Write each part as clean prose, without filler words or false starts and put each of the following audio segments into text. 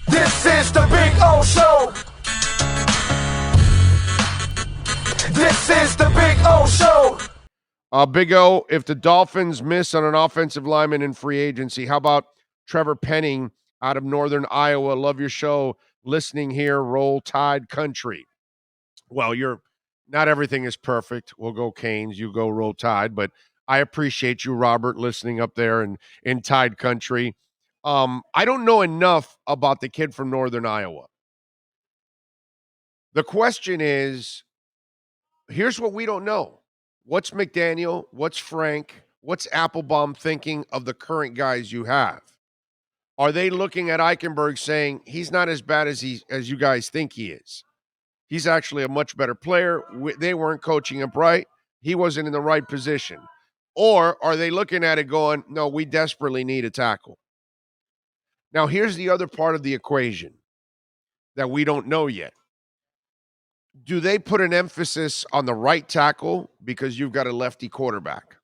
This is the Big O Show. This is the Big O Show. Big O, if the Dolphins miss on an offensive lineman in free agency, how about Trevor Penning out of Northern Iowa? Love your show. Listening here, Roll Tide Country. Well, not everything is perfect. We'll go Canes, you go Roll Tide, but I appreciate you, Robert, listening up there in Tide Country. I don't know enough about the kid from Northern Iowa. The question is, here's what we don't know. What's McDaniel? What's Frank? What's Applebaum thinking of the current guys you have? Are they looking at Eichenberg saying he's not as bad as you guys think he is? He's actually a much better player. They weren't coaching him right. He wasn't in the right position. Or are they looking at it going, no, we desperately need a tackle? Now, here's the other part of the equation that we don't know yet. Do they put an emphasis on the right tackle because you've got a lefty quarterback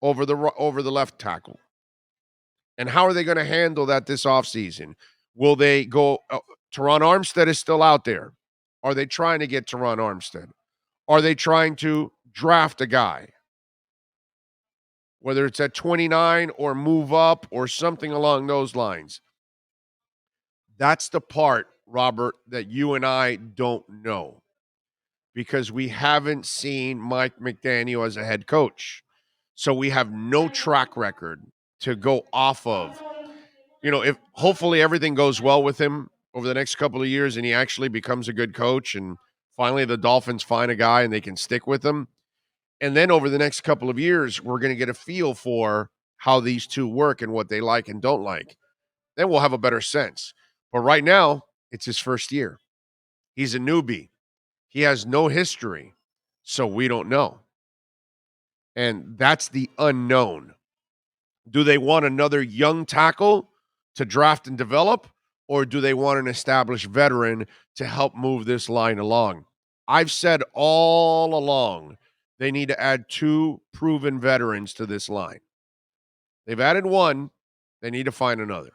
over the left tackle? And how are they going to handle that this offseason? Will they go Teron Armstead is still out there. Are they trying to get Teron Armstead? Are they trying to draft a guy? Whether it's at 29 or move up or something along those lines. That's the part, Robert, that you and I don't know because we haven't seen Mike McDaniel as a head coach. So we have no track record to go off of. If hopefully everything goes well with him over the next couple of years and he actually becomes a good coach and finally the Dolphins find a guy and they can stick with him. And then over the next couple of years, we're going to get a feel for how these two work and what they like and don't like. Then we'll have a better sense. But right now, it's his first year. He's a newbie. He has no history, so we don't know. And that's the unknown. Do they want another young tackle to draft and develop, or do they want an established veteran to help move this line along? I've said all along they need to add 2 proven veterans to this line. They've added one. They need to find another,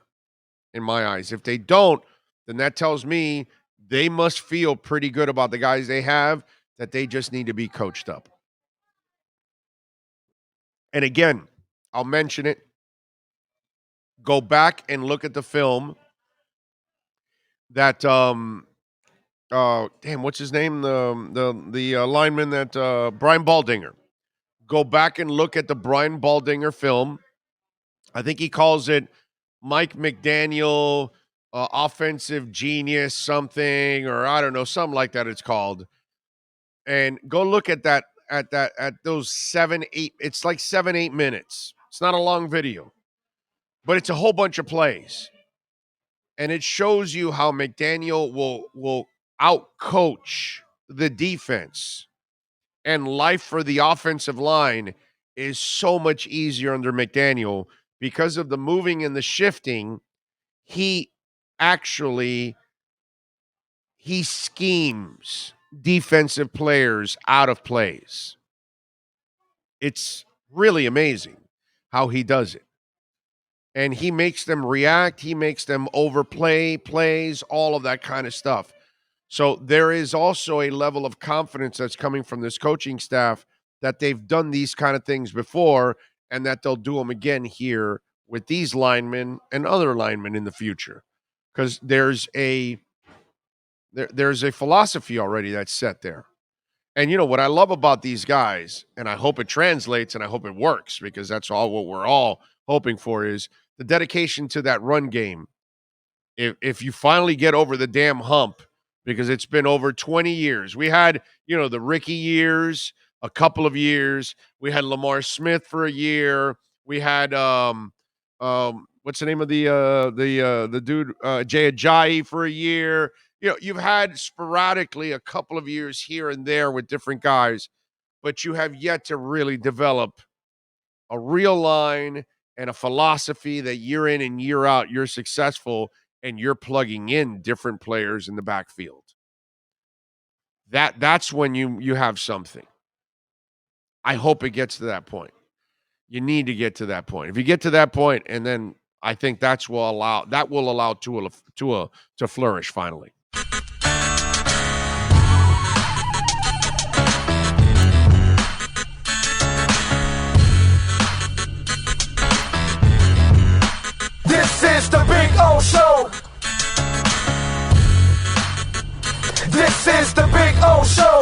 in my eyes. If they don't, then that tells me they must feel pretty good about the guys they have, that they just need to be coached up. And again, I'll mention it. Go back and look at the film that what's his name? The lineman that Brian Baldinger. Go back and look at the Brian Baldinger film. I think he calls it Mike McDaniel offensive genius something, or I don't know, something like that it's called. And go look at that at those 7-8, it's like 7-8 minutes. It's not a long video, but it's a whole bunch of plays. And it shows you how McDaniel will outcoach the defense. And life for the offensive line is so much easier under McDaniel because of the moving and the shifting. He schemes defensive players out of plays. It's really amazing how he does it. And he makes them react. He makes them overplay plays, all of that kind of stuff. So there is also a level of confidence that's coming from this coaching staff that they've done these kind of things before and that they'll do them again here with these linemen and other linemen in the future. Because there's a philosophy already that's set there. And what I love about these guys, and I hope it translates and I hope it works, because that's all what we're all hoping for, is the dedication to that run game. If you finally get over the damn hump, because it's been over 20 years. We had, the Ricky years, a couple of years. We had Lamar Smith for a year. We had what's the name of the dude, Jay Ajayi for a year. You've had sporadically a couple of years here and there with different guys, but you have yet to really develop a real line and a philosophy that year in and year out you're successful and you're plugging in different players in the backfield. That's when you have something. I hope it gets to that point. You need to get to that point. If you get to that point and then I think that will allow Tua to flourish finally. This is the Big O Show. This is the Big O Show.